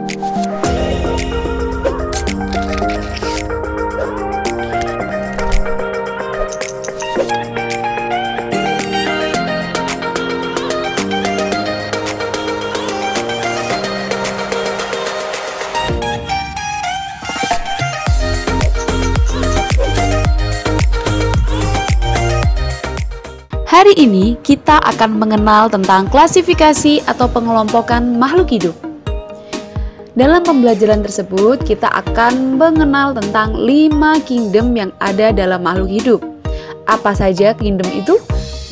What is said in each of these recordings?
Hari ini kita akan mengenal tentang klasifikasi atau pengelompokan makhluk hidup. Dalam pembelajaran tersebut, kita akan mengenal tentang 5 kingdom yang ada dalam makhluk hidup. Apa saja kingdom itu?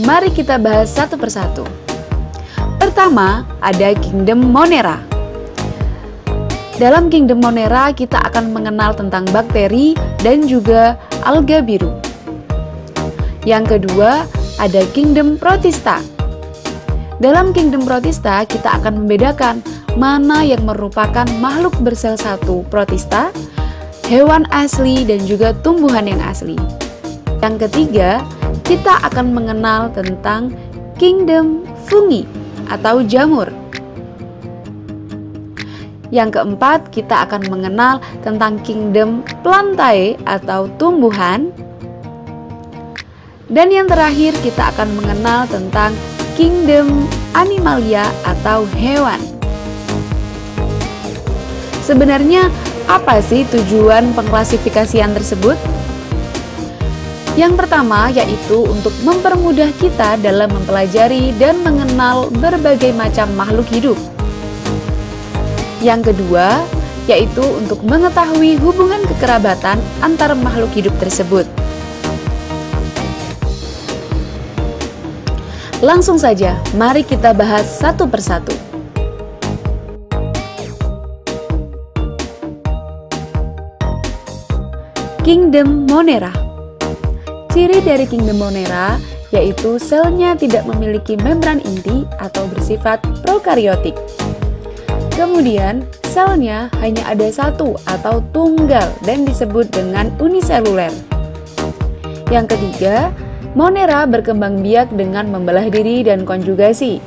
Mari kita bahas satu persatu. Pertama, ada kingdom Monera. Dalam kingdom Monera, kita akan mengenal tentang bakteri dan juga alga biru. Yang kedua, ada kingdom Protista. Dalam kingdom Protista, kita akan membedakan mana yang merupakan makhluk bersel satu protista, hewan asli, dan juga tumbuhan yang asli. Yang ketiga, kita akan mengenal tentang kingdom Fungi atau jamur. Yang keempat, kita akan mengenal tentang kingdom Plantae atau tumbuhan. Dan yang terakhir, kita akan mengenal tentang kingdom Animalia atau hewan. Sebenarnya apa sih tujuan pengklasifikasian tersebut? Yang pertama yaitu untuk mempermudah kita dalam mempelajari dan mengenal berbagai macam makhluk hidup. Yang kedua yaitu untuk mengetahui hubungan kekerabatan antar makhluk hidup tersebut. Langsung saja, mari kita bahas satu persatu. Kingdom Monera. Ciri dari kingdom Monera yaitu selnya tidak memiliki membran inti atau bersifat prokariotik. Kemudian, selnya hanya ada satu atau tunggal dan disebut dengan uniseluler. Yang ketiga, Monera berkembang biak dengan membelah diri dan konjugasi.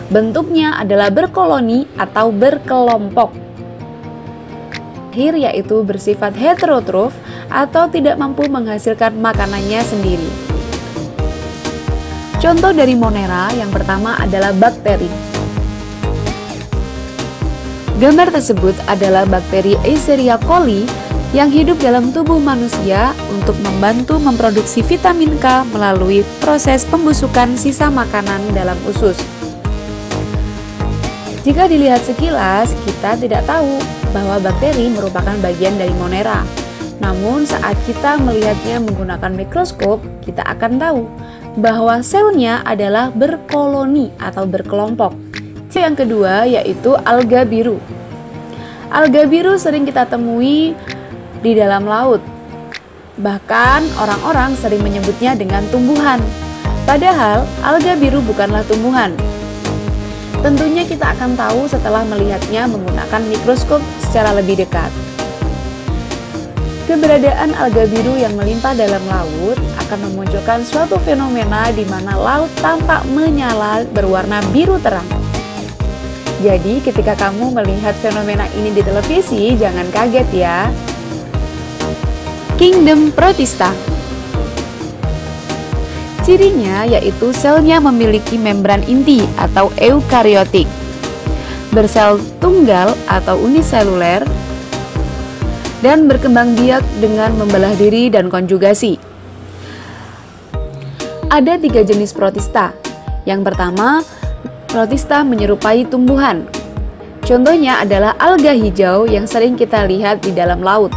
Bentuknya adalah berkoloni atau berkelompok. Akhir yaitu bersifat heterotrof atau tidak mampu menghasilkan makanannya sendiri. Contoh dari Monera yang pertama adalah bakteri. Gambar tersebut adalah bakteri Escherichia coli yang hidup dalam tubuh manusia untuk membantu memproduksi vitamin K melalui proses pembusukan sisa makanan dalam usus. Jika dilihat sekilas, kita tidak tahu bahwa bakteri merupakan bagian dari Monera. Namun saat kita melihatnya menggunakan mikroskop, kita akan tahu bahwa selnya adalah berkoloni atau berkelompok. Yang kedua yaitu alga biru. Alga biru sering kita temui di dalam laut. Bahkan orang-orang sering menyebutnya dengan tumbuhan. Padahal alga biru bukanlah tumbuhan. Tentunya kita akan tahu setelah melihatnya menggunakan mikroskop secara lebih dekat. Keberadaan alga biru yang melimpah dalam laut akan memunculkan suatu fenomena di mana laut tampak menyala berwarna biru terang. Jadi ketika kamu melihat fenomena ini di televisi, jangan kaget ya. Kingdom Protista. Cirinya yaitu selnya memiliki membran inti atau eukariotik, bersel tunggal atau uniseluler, dan berkembang biak dengan membelah diri dan konjugasi. Ada 3 jenis protista. Yang pertama, protista menyerupai tumbuhan. Contohnya adalah alga hijau yang sering kita lihat di dalam laut.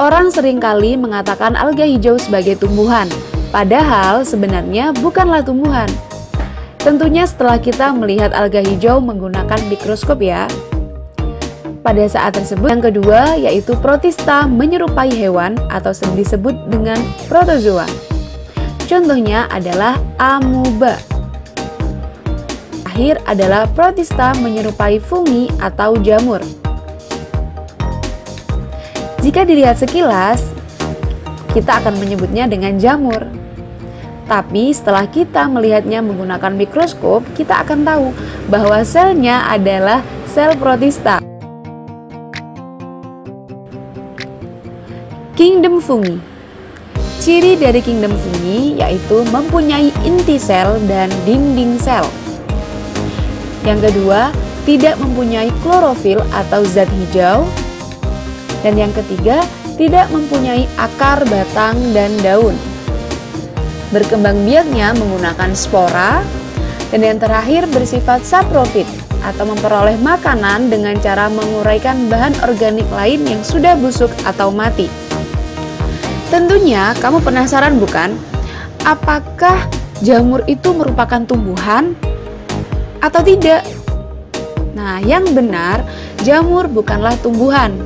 Orang seringkali mengatakan alga hijau sebagai tumbuhan, padahal sebenarnya bukanlah tumbuhan. Tentunya setelah kita melihat alga hijau menggunakan mikroskop ya. Pada saat tersebut, yang kedua yaitu protista menyerupai hewan atau disebut dengan protozoa. Contohnya adalah amoeba. Akhir adalah protista menyerupai fungi atau jamur. Jika dilihat sekilas, kita akan menyebutnya dengan jamur. Tapi setelah kita melihatnya menggunakan mikroskop, kita akan tahu bahwa selnya adalah sel protista. Kingdom fungi. Ciri dari kingdom fungi yaitu mempunyai inti sel dan dinding sel. Yang kedua, tidak mempunyai klorofil atau zat hijau. Dan yang ketiga, tidak mempunyai akar, batang, dan daun. Berkembang biaknya menggunakan spora. Dan yang terakhir bersifat saprofit atau memperoleh makanan dengan cara menguraikan bahan organik lain yang sudah busuk atau mati. Tentunya kamu penasaran bukan? Apakah jamur itu merupakan tumbuhan atau tidak? Nah, yang benar, jamur bukanlah tumbuhan.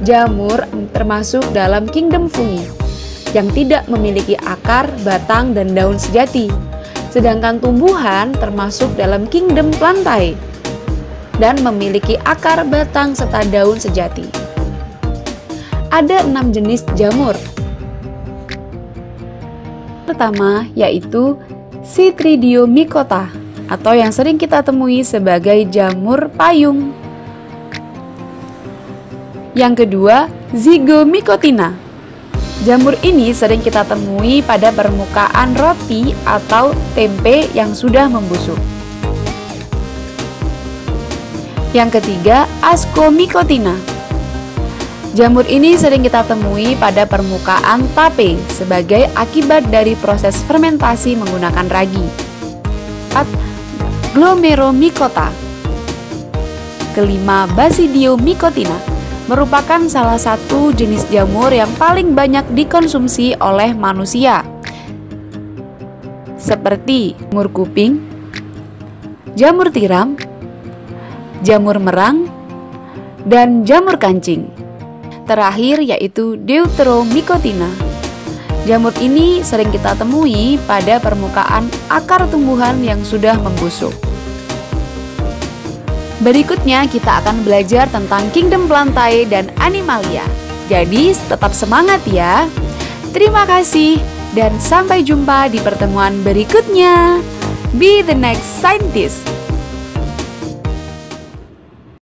Jamur termasuk dalam kingdom fungi yang tidak memiliki akar, batang, dan daun sejati. Sedangkan tumbuhan termasuk dalam kingdom plantae dan memiliki akar, batang, serta daun sejati. Ada 6 jenis jamur. Pertama yaitu Chytridiomycota atau yang sering kita temui sebagai jamur payung. Yang kedua, Zygomycotina. Jamur ini sering kita temui pada permukaan roti atau tempe yang sudah membusuk. Yang ketiga, Ascomycotina. Jamur ini sering kita temui pada permukaan tape sebagai akibat dari proses fermentasi menggunakan ragi. Glomeromycota. Kelima, Basidiomycotina merupakan salah satu jenis jamur yang paling banyak dikonsumsi oleh manusia, seperti jamur kuping, jamur tiram, jamur merang, dan jamur kancing. Terakhir yaitu Deuteromycotina. Jamur ini sering kita temui pada permukaan akar tumbuhan yang sudah membusuk. Berikutnya kita akan belajar tentang kingdom plantae dan animalia. Jadi tetap semangat ya. Terima kasih dan sampai jumpa di pertemuan berikutnya. Be the next scientist.